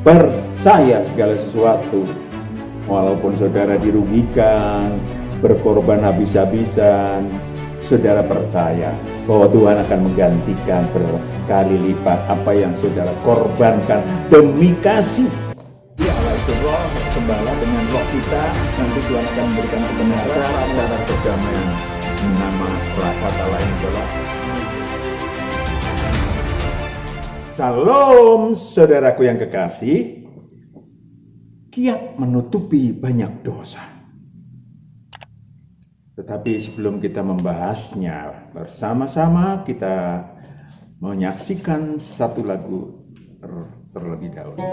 percaya segala sesuatu. Walaupun saudara dirugikan, berkorban habis-habisan, saudara percaya bahwa Tuhan akan menggantikan berkali lipat apa yang saudara korbankan demi kasih. Allah itu roh, gembala dengan roh kita, nanti Tuhan akan memberikan kebenaran, cara perdamaian. Nama kata lain adalah Salam, saudaraku yang kekasih. Kiat menutupi banyak dosa. Tetapi sebelum kita membahasnya bersama-sama, kita menyaksikan satu lagu terlebih dahulu.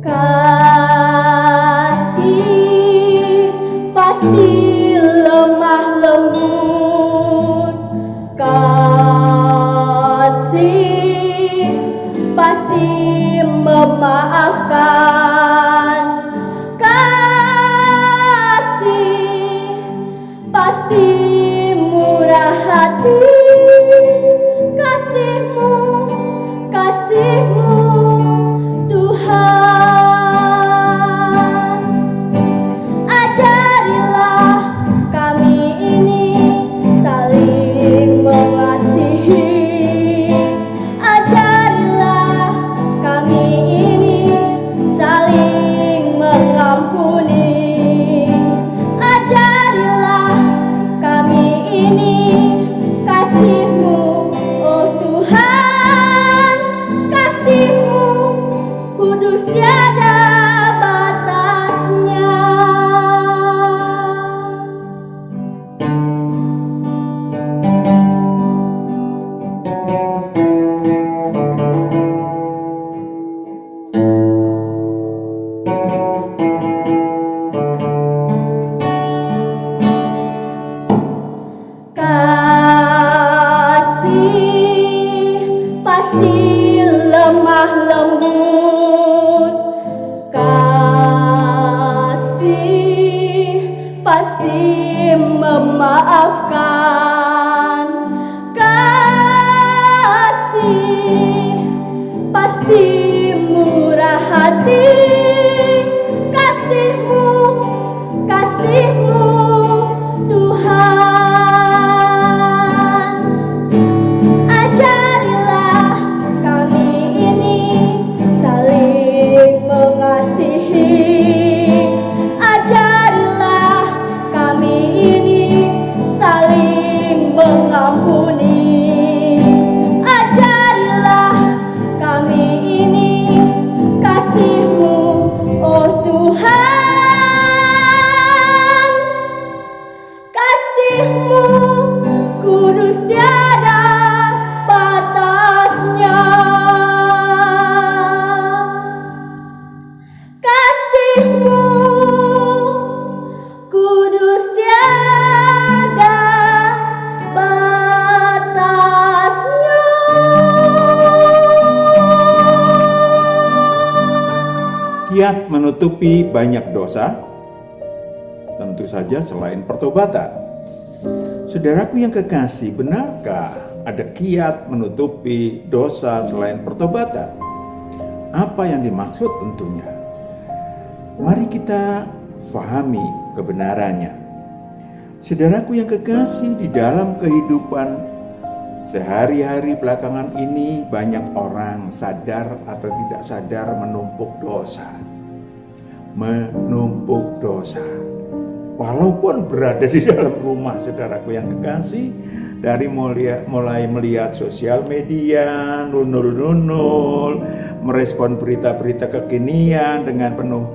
Kasih pasti lemah lembut, kasih pasti memaafkan, kasih pasti murah hati, kasih-Mu Tuhan. Ajarilah kami ini saling mengasihi, ajarilah kami ini saling mengampuni, ajarilah kami ini kasih-Mu, oh Tuhan, kasih-Mu kudus tiada batasnya. Kasih pasti lemah lembut, kasih pasti memaafkan, kasih pasti murah hati, kasih-Mu Tuhan. Ajarilah kami ini saling mengasihi, ajarilah kami ini saling mengampuni, ajarilah kami ini kasih-Mu, oh Tuhan, kasih-Mu kudus tiada batasnya, kasih-Mu kudus tiada batasnya. Kiat menutupi banyak dosa, tentu saja selain pertobatan. Saudaraku yang kekasih, benarkah ada kiat menutupi dosa selain pertobatan? Apa yang dimaksud tentunya? Mari kita fahami kebenarannya. Saudaraku yang kekasih, di dalam kehidupan sehari-hari belakangan ini banyak orang sadar atau tidak sadar menumpuk dosa. Walaupun berada di dalam rumah, saudaraku yang kekasih, dari mulai melihat sosial media, nunul, merespon berita-berita kekinian dengan penuh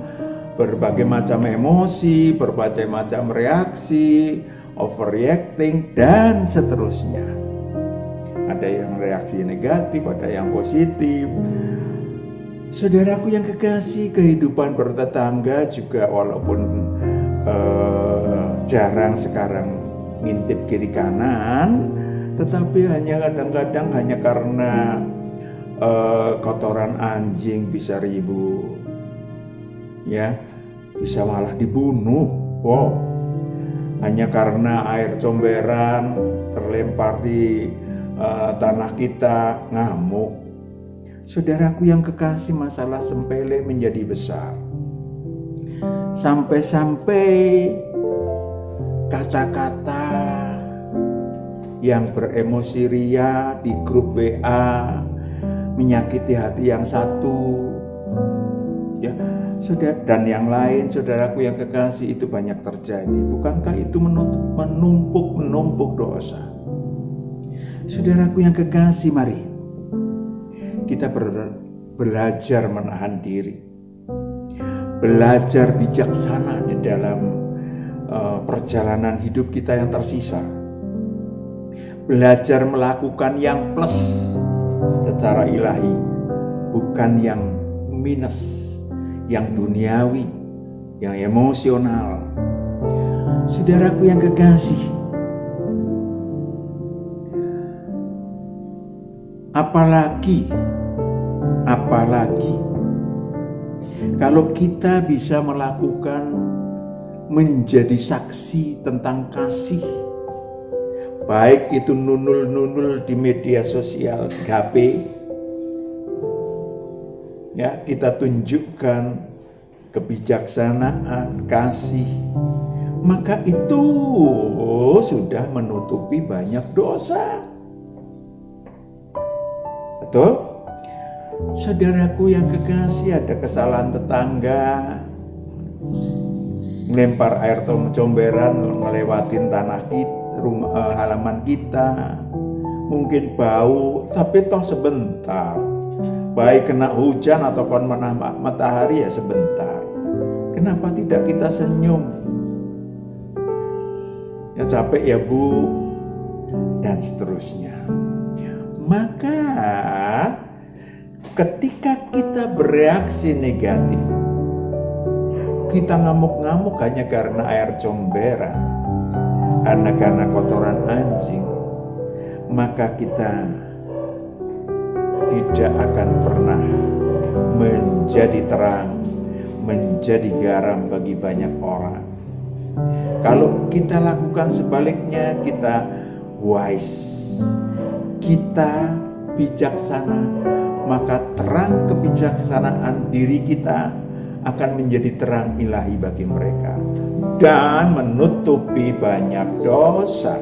berbagai macam emosi, berbagai macam reaksi, overreacting, dan seterusnya. Ada yang reaksi negatif, ada yang positif. Saudaraku yang kekasih, kehidupan bertetangga juga walaupun jarang sekarang ngintip kiri kanan, tetapi kadang-kadang hanya karena kotoran anjing bisa ribut, ya, bisa malah dibunuh. Wow, hanya karena air comberan terlempar di tanah kita, ngamuk. Saudaraku yang kekasih, masalah sepele menjadi besar. Sampai-sampai kata-kata yang beremosi ria di grup WA menyakiti hati yang satu, ya, dan yang lain, saudaraku yang kekasih, itu banyak terjadi. Bukankah itu menumpuk dosa? Saudaraku yang kekasih, mari kita belajar menahan diri, belajar bijaksana di dalam perjalanan hidup kita yang tersisa, belajar melakukan yang plus secara ilahi, bukan yang minus, yang duniawi, yang emosional. Saudaraku yang kekasih, apalagi kalau kita bisa melakukan, menjadi saksi tentang kasih, baik itu nunul di media sosial, di HP, ya, kita tunjukkan kebijaksanaan, kasih, maka itu sudah menutupi banyak dosa. Betul? Saudaraku yang kekasih, ada kesalahan tetangga, melempar air comberan melewatin tanah kita, halaman kita, mungkin bau, tapi toh sebentar. Baik kena hujan atau kon matahari, ya sebentar. Kenapa tidak kita senyum? Ya capek ya Bu, dan seterusnya. Maka ketika kita bereaksi negatif, kita ngamuk-ngamuk hanya karena air comberan, karena kotoran anjing, maka kita tidak akan pernah menjadi terang, menjadi garam bagi banyak orang. Kalau kita lakukan sebaliknya, kita wise, kita bijaksana, maka terang kebijaksanaan diri kita akan menjadi terang ilahi bagi mereka dan menutupi banyak dosa.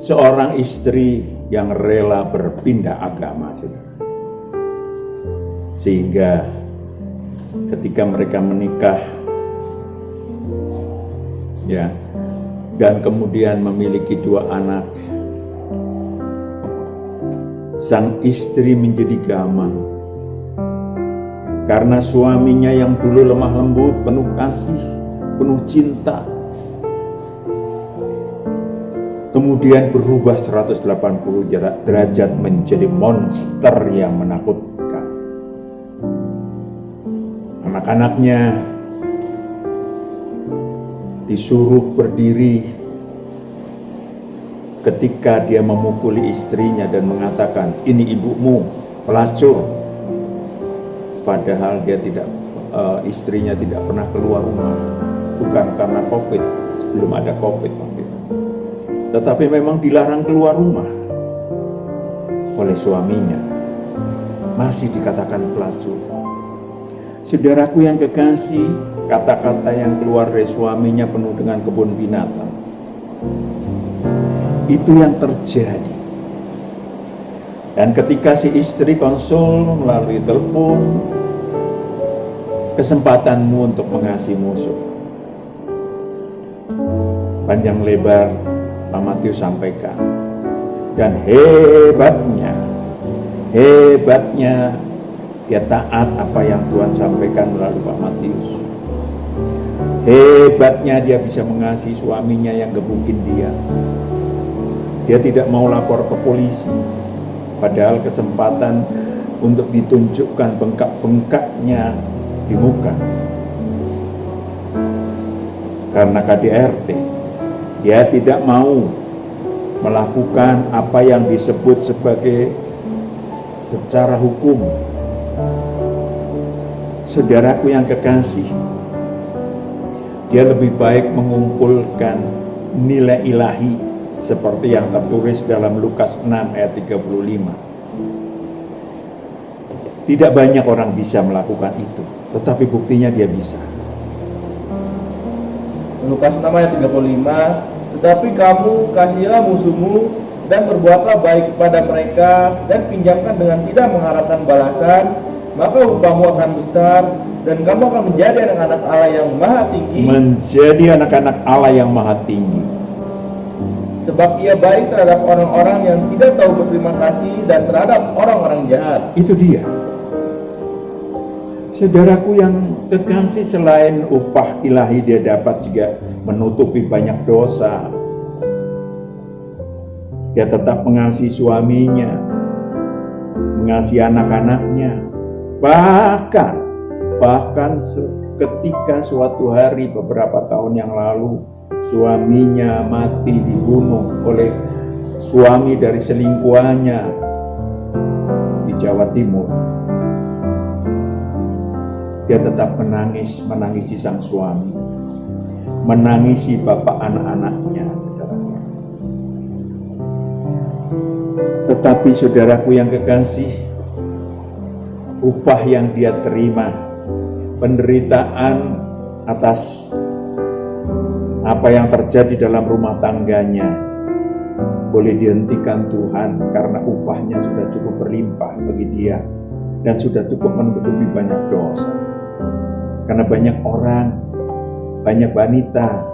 Seorang istri yang rela berpindah agama, saudara, sehingga ketika mereka menikah, ya, dan kemudian memiliki 2 anak, sang istri menjadi gamang karena suaminya yang dulu lemah lembut, penuh kasih, penuh cinta, kemudian berubah 180 derajat menjadi monster yang menakutkan. Anak-anaknya disuruh berdiri ketika dia memukuli istrinya dan mengatakan, "Ini ibumu, pelacur." Padahal dia istrinya tidak pernah keluar rumah, bukan karena COVID, belum ada COVID waktu itu, tetapi memang dilarang keluar rumah oleh suaminya, masih dikatakan pelacur. Saudaraku yang kekasih, kata-kata yang keluar dari suaminya penuh dengan kebun binatang. Itu yang terjadi. Dan ketika si istri konsul melalui telepon, kesempatanmu untuk mengasihi musuh. Panjang lebar Pak Matius sampaikan. Dan hebatnya dia taat apa yang Tuhan sampaikan melalui Pak Matius. Hebatnya dia bisa mengasihi suaminya yang gebukin dia. Dia tidak mau lapor ke polisi, padahal kesempatan untuk ditunjukkan bengkak-bengkaknya di muka. Karena KDRT, dia tidak mau melakukan apa yang disebut sebagai secara hukum. Saudaraku yang kekasih, dia lebih baik mengumpulkan nilai ilahi seperti yang tertulis dalam Lukas 6 ayat 35. Tidak banyak orang bisa melakukan itu, tetapi buktinya dia bisa. Lukas 6 ayat 35, tetapi kamu kasihilah musuhmu dan berbuatlah baik kepada mereka dan pinjamkan dengan tidak mengharapkan balasan, maka upahmu akan besar dan kamu akan menjadi anak-anak Allah yang maha tinggi. Menjadi anak-anak Allah yang maha tinggi. Sebab ia baik terhadap orang-orang yang tidak tahu berterima kasih dan terhadap orang-orang jahat. Itu dia. Saudaraku yang kekasih, selain upah ilahi dia dapat juga menutupi banyak dosa. Dia tetap mengasihi suaminya, mengasihi anak-anaknya. Bahkan ketika suatu hari beberapa tahun yang lalu suaminya mati dibunuh oleh suami dari selingkuhannya di Jawa Timur. Dia tetap menangisi sang suami, menangisi bapak anak-anaknya, saudara. Tetapi saudaraku yang kekasih, upah yang dia terima, penderitaan atas apa yang terjadi dalam rumah tangganya, boleh dihentikan Tuhan karena upahnya sudah cukup berlimpah bagi dia dan sudah cukup menutupi banyak dosa. Karena banyak orang, banyak wanita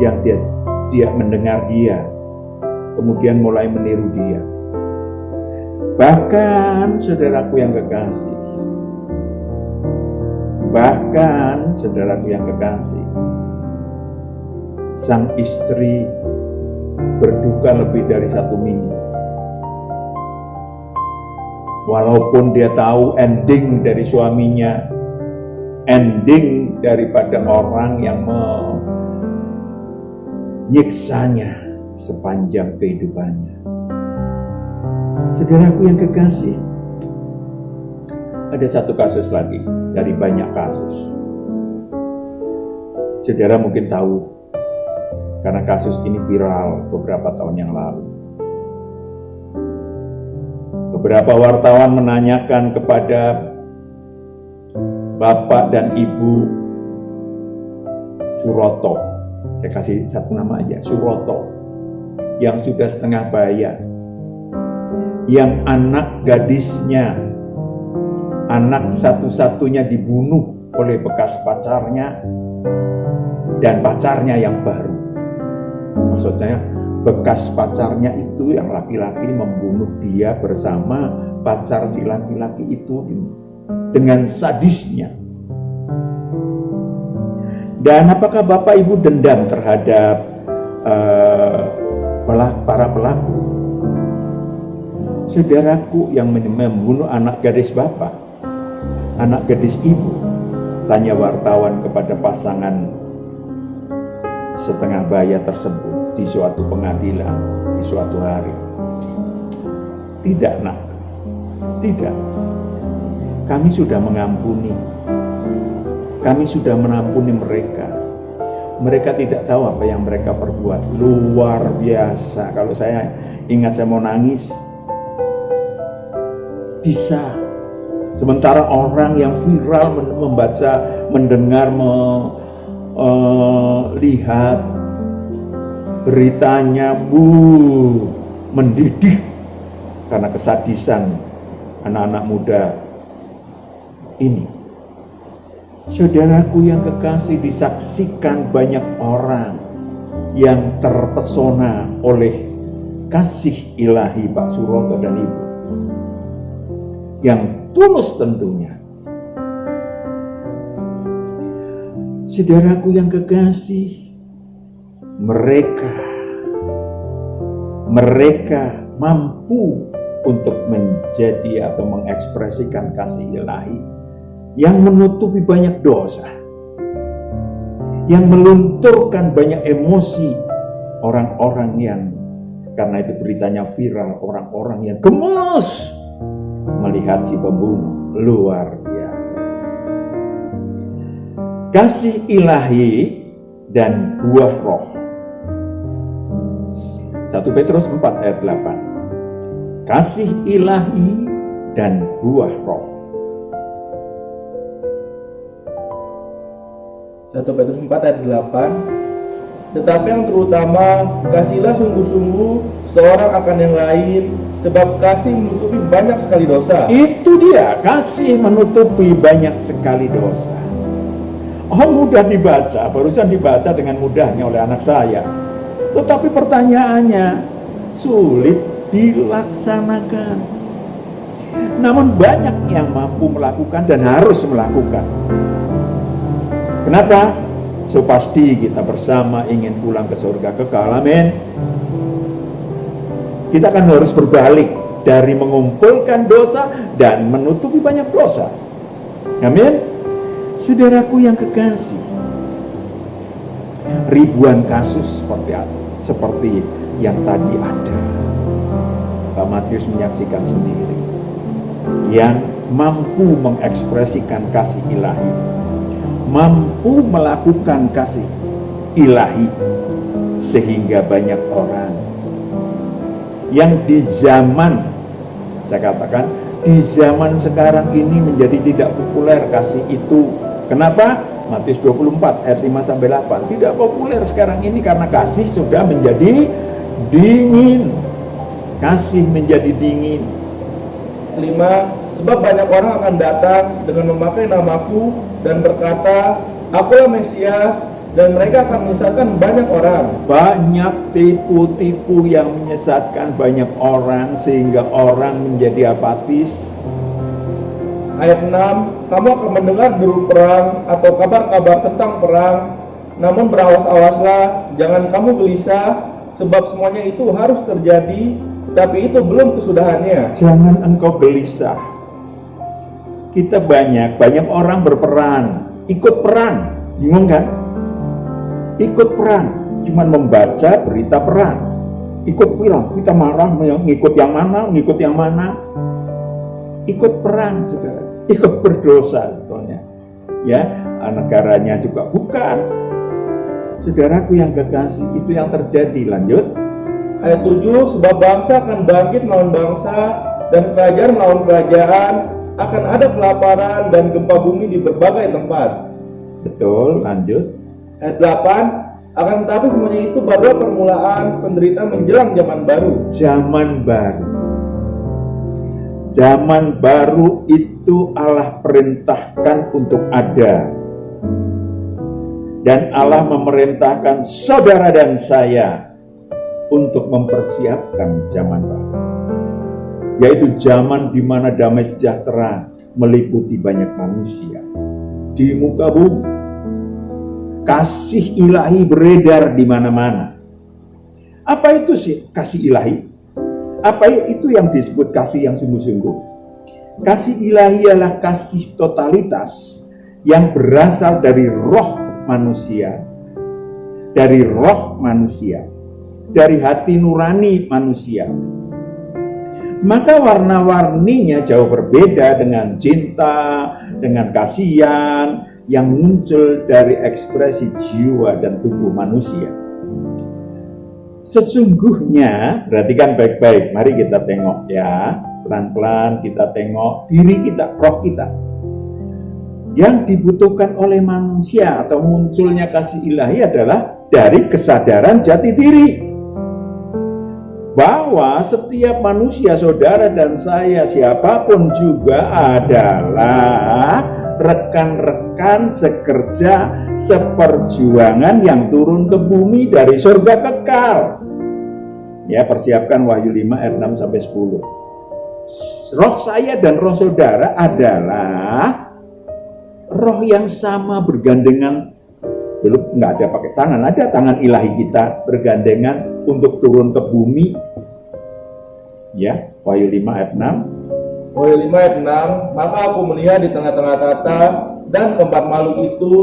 yang dia mendengar dia, kemudian mulai meniru dia. Bahkan saudaraku yang kekasih, sang istri berduka lebih dari 1 minggu. Walaupun dia tahu ending dari suaminya, ending daripada orang yang menyiksanya sepanjang kehidupannya. Saudaraku yang kekasih, ada satu kasus lagi dari banyak kasus. Saudara mungkin tahu, karena kasus ini viral beberapa tahun yang lalu. Beberapa wartawan menanyakan kepada Bapak dan Ibu Suroto, saya kasih satu nama aja, Suroto, yang sudah setengah baya, yang anak gadisnya, anak satu-satunya dibunuh oleh bekas pacarnya dan pacarnya yang baru. Maksudnya bekas pacarnya itu yang laki-laki membunuh dia bersama pacar si laki-laki itu dengan sadisnya. Dan apakah Bapak Ibu dendam terhadap para pelaku? Saudaraku yang membunuh anak gadis Bapak, anak gadis Ibu, tanya wartawan kepada pasangan setengah baya tersebut di suatu pengadilan, di suatu hari. Tidak, nak, tidak. Kami sudah mengampuni. Kami sudah mengampuni mereka. Mereka tidak tahu apa yang mereka perbuat. Luar biasa. Kalau saya ingat, saya mau nangis. Bisa. Sementara orang yang viral membaca, mendengar, melihat beritanya, mendidih karena kesadisan anak-anak muda ini. Saudaraku yang kekasih, disaksikan banyak orang yang terpesona oleh kasih ilahi Pak Suroto dan Ibu, yang tulus tentunya. Saudaraku yang kekasih, mereka mampu untuk menjadi atau mengekspresikan kasih ilahi yang menutupi banyak dosa, yang melunturkan banyak emosi orang-orang yang, karena itu beritanya viral, orang-orang yang gemes melihat si pembunuh. Luar biasa. Kasih ilahi dan buah roh. 1 Petrus 4 ayat 8. Kasih ilahi dan buah roh. 1 Petrus 4 ayat 8. Tetapi yang terutama, kasihlah sungguh-sungguh seorang akan yang lain, sebab kasih menutupi banyak sekali dosa. Itu dia, kasih menutupi banyak sekali dosa. Oh, mudah dibaca, barusan dibaca dengan mudahnya oleh anak saya. Tetapi pertanyaannya, sulit dilaksanakan. Namun banyak yang mampu melakukan dan harus melakukan. Kenapa? So pasti kita bersama ingin pulang ke surga kekal, amin. Kita kan harus berbalik dari mengumpulkan dosa dan menutupi banyak dosa, amin. Saudaraku yang kekasih, ribuan kasus seperti yang tadi ada, Pak Matius menyaksikan sendiri, yang mampu mengekspresikan kasih ilahi, mampu melakukan kasih ilahi, sehingga banyak orang yang di zaman, saya katakan, di zaman sekarang ini menjadi tidak populer kasih itu. Kenapa? Matius 24 ayat 5-8. Tidak populer sekarang ini karena kasih sudah menjadi dingin. Kasih menjadi dingin. 5. Sebab banyak orang akan datang dengan memakai namaku dan berkata, Akulah Mesias, dan mereka akan menyesatkan banyak orang. Banyak tipu-tipu yang menyesatkan banyak orang sehingga orang menjadi apatis. Ayat 6, kamu akan mendengar deru perang atau kabar-kabar tentang perang, namun berawas-awaslah, jangan kamu gelisah, sebab semuanya itu harus terjadi, tapi itu belum kesudahannya. Jangan engkau gelisah. Kita banyak orang berperang, ikut perang, bingung kan? Ikut perang, cuman membaca berita perang. Ikut perang, kita marah, ngikut yang mana? Ikut perang, saudara. Ikut berdosa sebetulnya. Ya, negaranya juga bukan. Saudaraku yang kekasih, itu yang terjadi. Lanjut. Ayat 7, sebab bangsa akan bangkit melawan bangsa, dan kerajaan melawan kerajaan, akan ada kelaparan dan gempa bumi di berbagai tempat. Betul, lanjut. Ayat 8, akan tetapi semuanya itu baru permulaan penderitaan menjelang zaman baru. Zaman baru. Zaman baru itu Allah perintahkan untuk ada. Dan Allah memerintahkan saudara dan saya untuk mempersiapkan zaman baru. Yaitu zaman di mana damai sejahtera meliputi banyak manusia di muka bumi. Kasih ilahi beredar di mana-mana. Apa itu sih kasih ilahi? Apa itu yang disebut kasih yang sungguh-sungguh? Kasih ilahi adalah kasih totalitas yang berasal dari roh manusia. Dari roh manusia. Dari hati nurani manusia. Maka warna-warninya jauh berbeda dengan cinta, dengan kasihan yang muncul dari ekspresi jiwa dan tubuh manusia. Sesungguhnya, perhatikan baik-baik, mari kita tengok ya, pelan-pelan kita tengok diri kita, roh kita. Yang dibutuhkan oleh manusia atau munculnya kasih ilahi adalah dari kesadaran jati diri. Bahwa setiap manusia, saudara dan saya, siapapun juga adalah rekan-rekan sekerja seperjuangan yang turun ke bumi dari surga kekal. Ya, persiapkan Wahyu 5 ayat 6-10. Roh saya dan roh saudara adalah roh yang sama bergandengan. Belum nggak ada pakai tangan, ada tangan ilahi kita bergandengan untuk turun ke bumi. Ya, Wahyu 5 ayat 6. Wahyu 5 ayat 6, maka aku melihat di tengah-tengah tata dan keempat makhluk itu,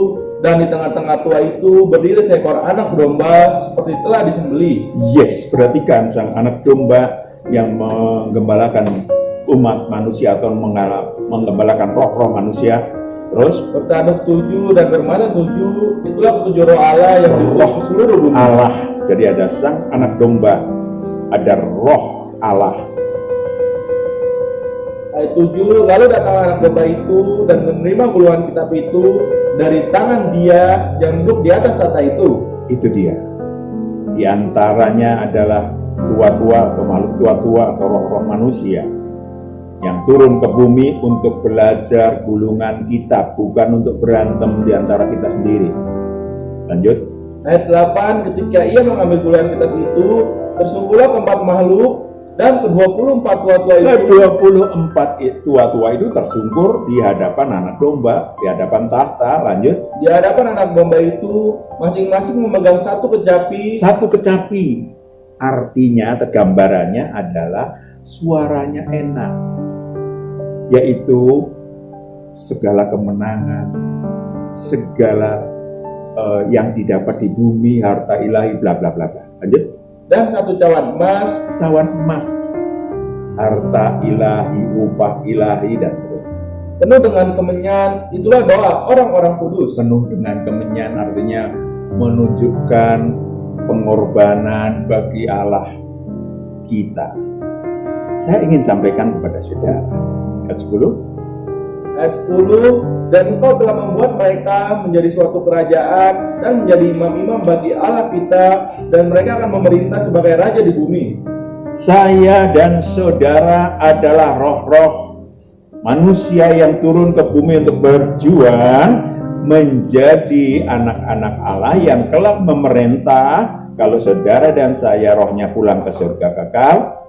dan di tengah-tengah tua itu berdiri seekor anak domba seperti telah disembelih. Yes, perhatikan sang anak domba yang menggembalakan umat manusia atau menggembalakan roh-roh manusia. Terus bertanduk 7 dan bermata 7, itulah 7 roh Allah yang diutus ke seluruh dunia. Allah. Jadi ada sang anak domba ada roh Allah. Ayat 7, lalu datang anak domba itu dan menerima gulungan kitab itu dari tangan dia yang duduk di atas tahta itu. Itu dia. Di antaranya adalah tua-tua atau makhluk tua-tua atau roh-roh manusia yang turun ke bumi untuk belajar gulungan kitab, bukan untuk berantem di antara kita sendiri. Lanjut. Ayat 8, ketika ia mengambil gulungan kitab itu, tersungguhlah keempat makhluk dan ke-24 tua-tua itu. 24 tua-tua itu tersungkur di hadapan anak domba, di hadapan tahta. Lanjut. Di hadapan anak domba itu, masing-masing memegang satu kecapi. Satu kecapi. Artinya, gambarannya adalah suaranya enak, yaitu segala kemenangan, segala yang didapat di bumi, harta ilahi, bla bla bla bla. Lanjut. Dan satu cawan emas. Cawan emas, harta ilahi, upah ilahi, dan seterusnya. Penuh dengan kemenyan, itulah doa orang-orang kudus. Penuh dengan kemenyan artinya menunjukkan pengorbanan bagi Allah kita. Saya ingin sampaikan kepada saudara. Ayat 10. Ayat 10, dan engkau telah membuat mereka menjadi suatu kerajaan dan menjadi imam-imam bagi Allah kita, dan mereka akan memerintah sebagai raja di bumi. Saya dan saudara adalah roh-roh manusia yang turun ke bumi untuk berjuang menjadi anak-anak Allah yang kelak memerintah. Kalau saudara dan saya rohnya pulang ke surga kekal,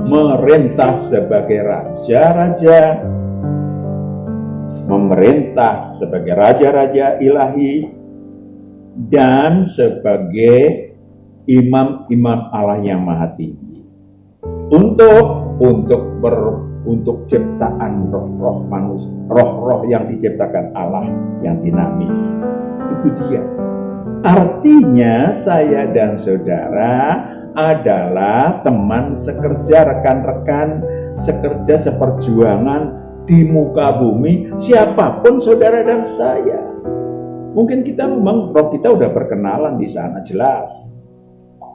memerintah sebagai raja-raja, memerintah sebagai raja-raja ilahi, dan sebagai imam-imam Allah yang maha tinggi. Untuk ciptaan roh-roh manusia, roh-roh yang diciptakan Allah yang dinamis. Itu dia. Artinya saya dan saudara adalah teman sekerja, rekan-rekan sekerja seperjuangan di muka bumi, siapapun saudara dan saya. Mungkin kita memang roh kita udah berkenalan di sana, jelas.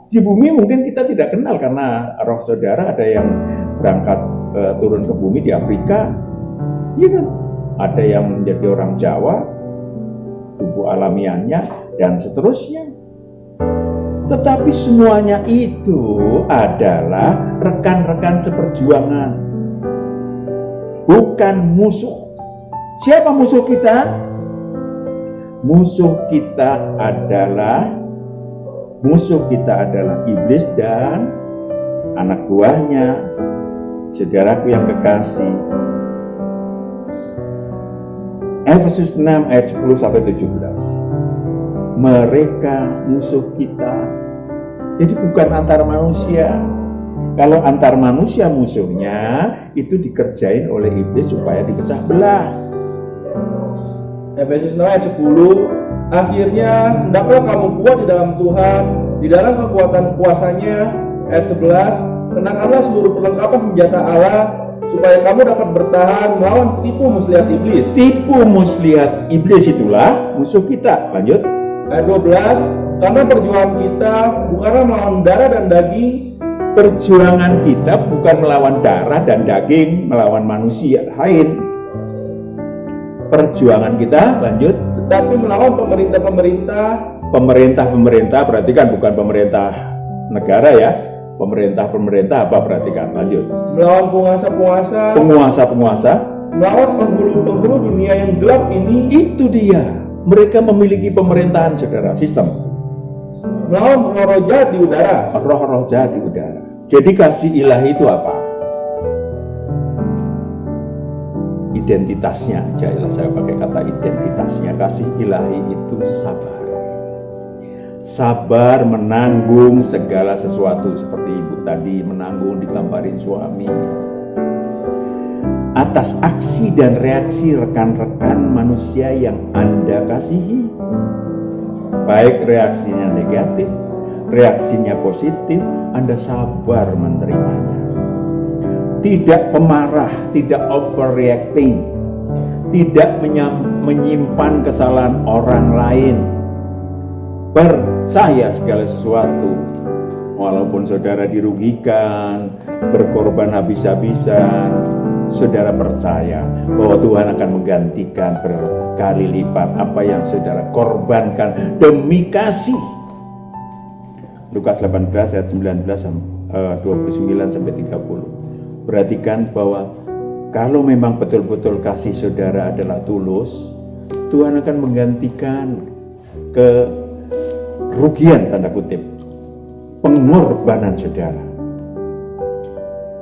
Di bumi mungkin kita tidak kenal karena roh saudara ada yang berangkat turun ke bumi di Afrika, iya kan? Ada yang menjadi orang Jawa, tubuh alamiahnya, dan seterusnya. Tetapi semuanya itu adalah rekan-rekan seperjuangan, bukan musuh. Siapa musuh kita? Musuh kita adalah iblis dan anak buahnya. Saudaraku yang kekasih, Efesus 6 ayat 10 sampai 17. Mereka musuh kita. Jadi bukan antar manusia. Kalau antar manusia musuhnya, itu dikerjain oleh iblis supaya dipecah belah. Efesus 6 ayat 10, akhirnya hendaklah kamu kuat di dalam Tuhan, di dalam kekuatan kuasanya. Ayat 11, kenakanlah seluruh perlengkapan senjata Allah, supaya kamu dapat bertahan melawan tipu muslihat iblis. Tipu muslihat iblis itulah musuh kita. Lanjut. Ayat 12, karena perjuangan kita bukanlah melawan darah dan daging. Perjuangan kita bukan melawan darah dan daging, melawan manusia lain. Perjuangan kita, lanjut, tetapi melawan pemerintah-pemerintah. Pemerintah berarti kan bukan pemerintah negara ya. Pemerintah apa berarti kan? Lanjut. Melawan penguasa-penguasa. Penguasa-penguasa. Melawan penghulu-penghulu dunia yang gelap ini. Itu dia. Mereka memiliki pemerintahan, saudara, sistem. Melawan roh-roh jahat di udara. Roh-roh jahat di udara. Jadi kasih ilahi itu apa? Identitasnya aja, saya pakai kata identitasnya. Kasih ilahi itu sabar. Sabar menanggung segala sesuatu, seperti ibu tadi menanggung digambarin suami. Atas aksi dan reaksi rekan-rekan manusia yang Anda kasihi. Baik reaksinya negatif, reaksinya positif, Anda sabar menerimanya. Tidak pemarah, tidak overreacting, tidak menyimpan kesalahan orang lain. Percaya segala sesuatu walaupun saudara dirugikan, berkorban habis-habisan, saudara percaya bahwa Tuhan akan menggantikan berkali lipat apa yang saudara korbankan demi kasih. Lukas 18 ayat 29 sampai 30. Perhatikan bahwa kalau memang betul-betul kasih saudara adalah tulus, Tuhan akan menggantikan kerugian tanda kutip pengorbanan saudara.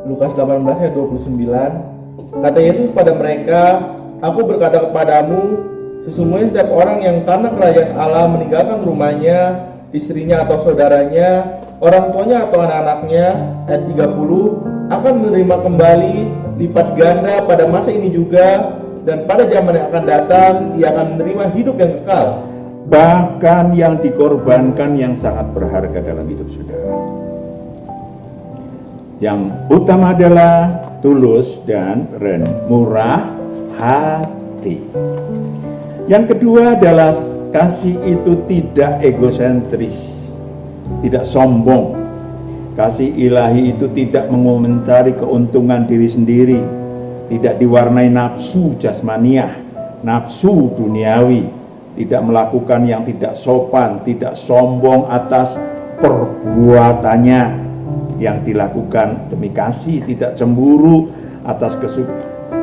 Lukas 18 ayat 29. Kata Yesus pada mereka, "Aku berkata kepadamu, sesungguhnya setiap orang yang karena kerajaan Allah meninggalkan rumahnya, istrinya atau saudaranya, orang tuanya atau anak-anaknya," ayat 30, "akan menerima kembali lipat ganda pada masa ini juga, dan pada zaman yang akan datang ia akan menerima hidup yang kekal." Bahkan yang dikorbankan yang sangat berharga dalam hidup saudara. Yang utama adalah tulus dan murah hati. Yang kedua adalah kasih itu tidak egosentris, tidak sombong. Kasih ilahi itu tidak mencari keuntungan diri sendiri, tidak diwarnai nafsu jasmaniah, nafsu duniawi, tidak melakukan yang tidak sopan, tidak sombong atas perbuatannya yang dilakukan demi kasih, tidak cemburu atas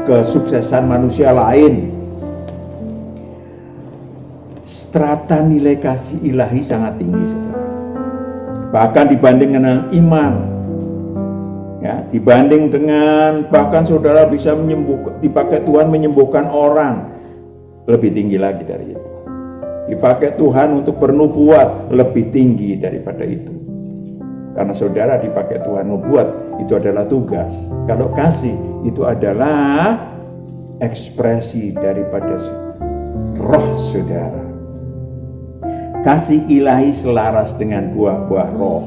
kesuksesan manusia lain. Strata nilai kasih ilahi sangat tinggi, saudara. Bahkan dibanding dengan iman, ya, dibanding dengan bahkan saudara bisa dipakai Tuhan menyembuhkan orang, lebih tinggi lagi dari itu. Dipakai Tuhan untuk bernubuat, lebih tinggi daripada itu. Karena saudara dipakai Tuhan nubuat, itu adalah tugas. Kalau kasih itu adalah ekspresi daripada roh saudara. Kasih ilahi selaras dengan buah-buah roh.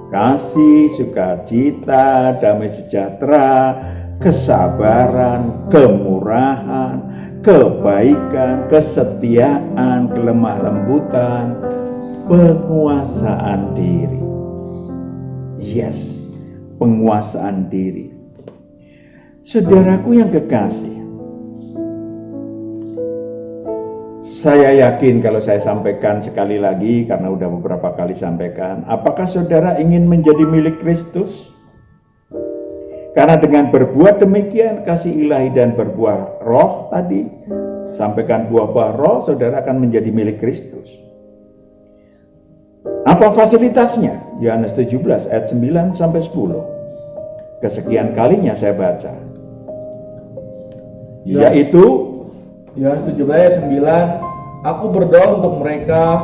Kasih, sukacita, damai sejahtera, kesabaran, kemurahan, kebaikan, kesetiaan, kelemah lembutan, penguasaan diri. Yes, penguasaan diri. Saudaraku yang kekasih, saya yakin kalau saya sampaikan sekali lagi, karena udah beberapa kali sampaikan, apakah saudara ingin menjadi milik Kristus? Karena dengan berbuat demikian, kasih ilahi dan berbuah roh tadi, sampaikan buah-buah roh, saudara akan menjadi milik Kristus. Apa fasilitasnya? Yohanes 17 ayat 9 sampai 10. Kesekian kalinya saya baca. Yaitu Yohanes 17 ayat 9, "Aku berdoa untuk mereka."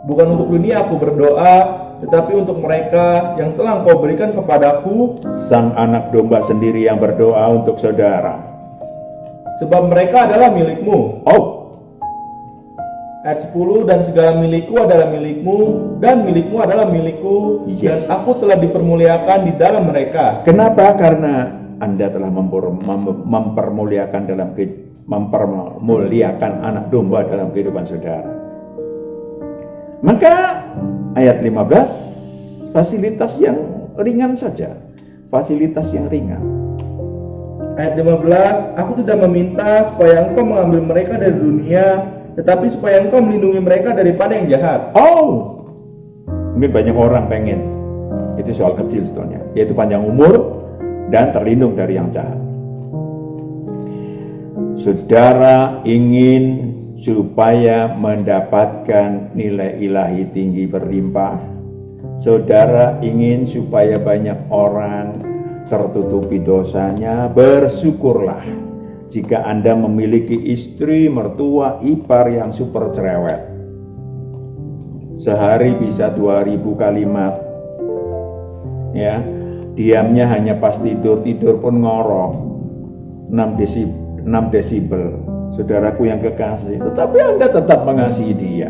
Bukan untuk dunia aku berdoa, tetapi untuk mereka yang telah Engkau berikan kepadaku. Sang anak domba sendiri yang berdoa untuk saudara. Sebab mereka adalah milikmu. Ayat 10, "Dan segala milikku adalah milikmu, dan milikmu adalah milikku, Yes. dan aku telah dipermuliakan di dalam mereka." Kenapa? Karena Anda telah mempermuliakan anak domba dalam kehidupan saudara. Maka ayat 15, fasilitas yang ringan saja. Fasilitas yang ringan. Ayat 15, "Aku tidak meminta supaya Engkau mengambil mereka dari dunia, tetapi supaya Engkau melindungi mereka daripada yang jahat." Mungkin banyak orang pengen. Itu soal kecil sebetulnya, yaitu panjang umur dan terlindung dari yang jahat. Saudara ingin supaya mendapatkan nilai ilahi tinggi berlimpah. Saudara ingin supaya banyak orang tertutupi dosanya. Bersyukurlah jika Anda memiliki istri, mertua, ipar yang super cerewet. Sehari bisa 2000 kalimat. Ya, diamnya hanya pas tidur pun ngorok 6 desibel. Saudaraku yang kekasih, tetapi Anda tetap mengasihi dia.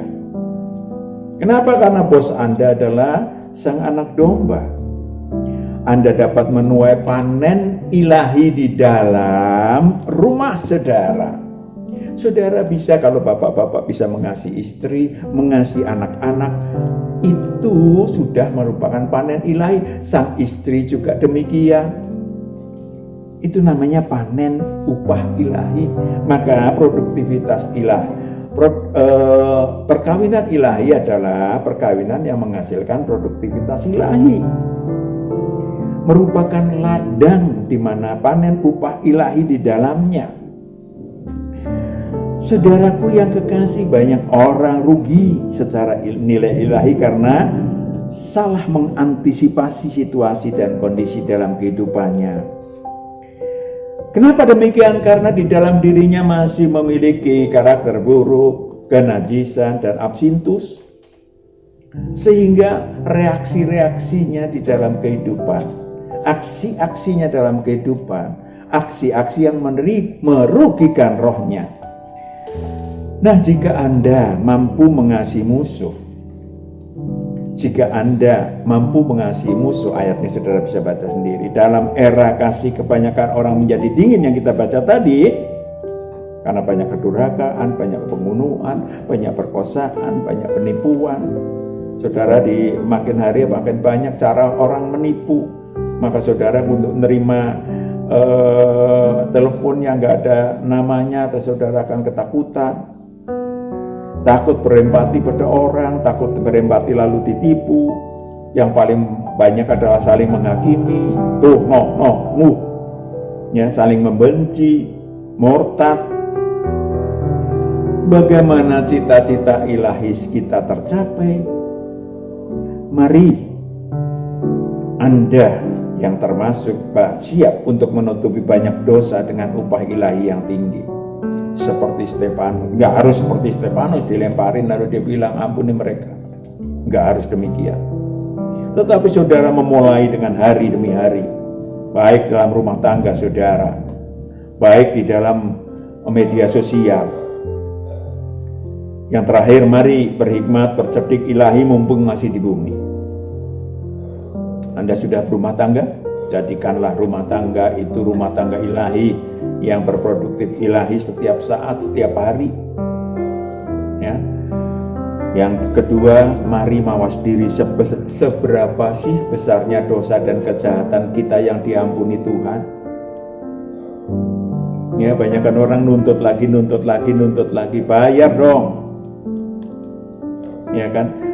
Kenapa? Karena bos Anda adalah sang anak domba. Anda dapat menuai panen ilahi di dalam rumah saudara. Saudara bisa, kalau bapak-bapak bisa mengasihi istri, mengasihi anak-anak, itu sudah merupakan panen ilahi. Sang istri juga demikian. Itu namanya panen upah ilahi. Maka produktivitas ilahi, perkawinan ilahi adalah perkawinan yang menghasilkan produktivitas ilahi, merupakan ladang di mana panen upah ilahi di dalamnya. Saudaraku yang kekasih, banyak orang rugi secara nilai ilahi karena salah mengantisipasi situasi dan kondisi dalam kehidupannya. Kenapa demikian? Karena di dalam dirinya masih memiliki karakter buruk, kenajisan, dan absintus, sehingga reaksi-reaksinya di dalam kehidupan, aksi-aksinya dalam kehidupan, aksi-aksi yang merugikan rohnya. Nah, jika Anda mampu mengasihi musuh, ayatnya saudara bisa baca sendiri. Dalam era kasih kebanyakan orang menjadi dingin yang kita baca tadi, karena banyak kedurhakaan, banyak pembunuhan, banyak perkosaan, banyak penipuan. Saudara, di makin hari makin banyak cara orang menipu. Maka saudara untuk menerima telepon yang nggak ada namanya, atau saudara akan ketakutan. Takut berempati pada orang, takut berempati lalu ditipu. Yang paling banyak adalah saling menghakimi, saling membenci, murtad. Bagaimana cita-cita ilahis kita tercapai? Mari Anda yang termasuk siap untuk menutupi banyak dosa dengan upah ilahi yang tinggi. Seperti Stefanus, nggak harus seperti Stefanus dilemparin lalu dia bilang ampuni mereka, nggak harus demikian. Tetapi saudara memulai dengan hari demi hari, baik dalam rumah tangga saudara, baik di dalam media sosial. Yang terakhir, mari berhikmat, bercerdik ilahi mumpung masih di bumi. Anda sudah berumah tangga? Jadikanlah rumah tangga itu rumah tangga ilahi yang berproduktif ilahi setiap saat, setiap hari. Ya. Yang kedua, mari mawas diri seberapa sih besarnya dosa dan kejahatan kita yang diampuni Tuhan. Ya, banyakkan orang nuntut lagi, bayar dong. Ya kan?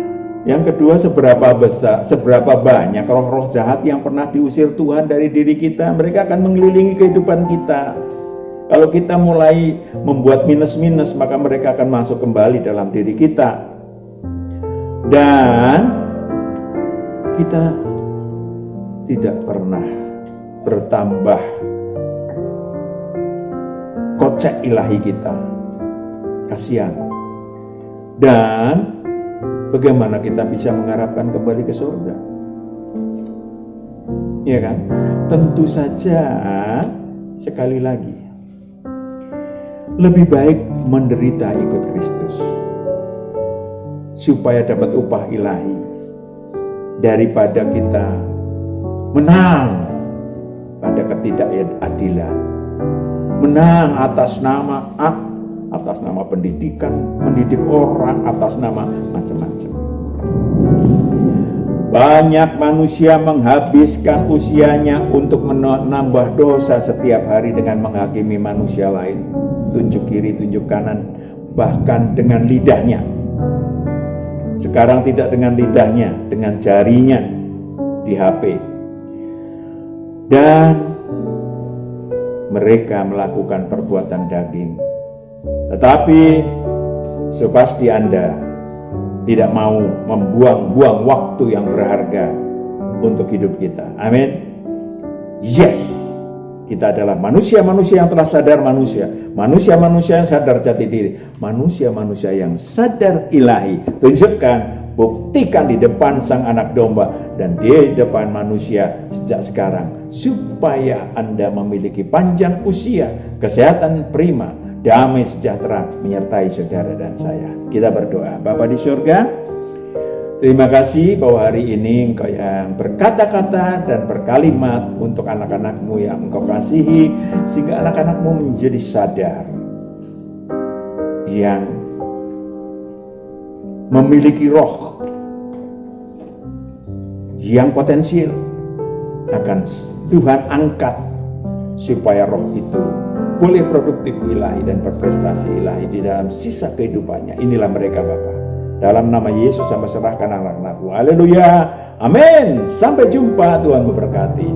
Yang kedua, seberapa banyak roh-roh jahat yang pernah diusir Tuhan dari diri kita, mereka akan mengelilingi kehidupan kita. Kalau kita mulai membuat minus-minus, maka mereka akan masuk kembali dalam diri kita. Dan kita tidak pernah bertambah kocek ilahi kita. Kasihan. Dan bagaimana kita bisa mengharapkan kembali ke surga? Ya kan? Tentu saja, sekali lagi, lebih baik menderita ikut Kristus supaya dapat upah ilahi daripada kita menang pada ketidakadilan, menang atas nama atas nama pendidikan, mendidik orang, atas nama macam-macam. Banyak manusia menghabiskan usianya untuk menambah dosa setiap hari dengan menghakimi manusia lain, tunjuk kiri, tunjuk kanan, bahkan dengan lidahnya. Sekarang tidak dengan lidahnya, dengan jarinya di HP. Dan mereka melakukan perbuatan daging. Tetapi sepasti Anda tidak mau membuang-buang waktu yang berharga untuk hidup kita. Amin. Yes, kita adalah manusia-manusia yang telah sadar manusia-manusia yang sadar jati diri, manusia-manusia yang sadar ilahi. Tunjukkan, buktikan di depan Sang Anak Domba dan di depan manusia sejak sekarang, supaya Anda memiliki panjang usia, kesehatan prima, damai sejahtera menyertai saudara dan saya. Kita berdoa. Bapa di surga, terima kasih bahwa hari ini Engkau yang berkata-kata dan berkalimat untuk anak-anak-Mu yang Engkau kasihi, sehingga anak-anak-Mu menjadi sadar, yang memiliki roh yang potensial akan Tuhan angkat supaya roh itu boleh produktif ilahi dan berprestasi ilahi di dalam sisa kehidupannya. Inilah mereka Bapa. Dalam nama Yesus hamba serahkan anak-anakku. Haleluya. Amin. Sampai jumpa. Tuhan memberkati.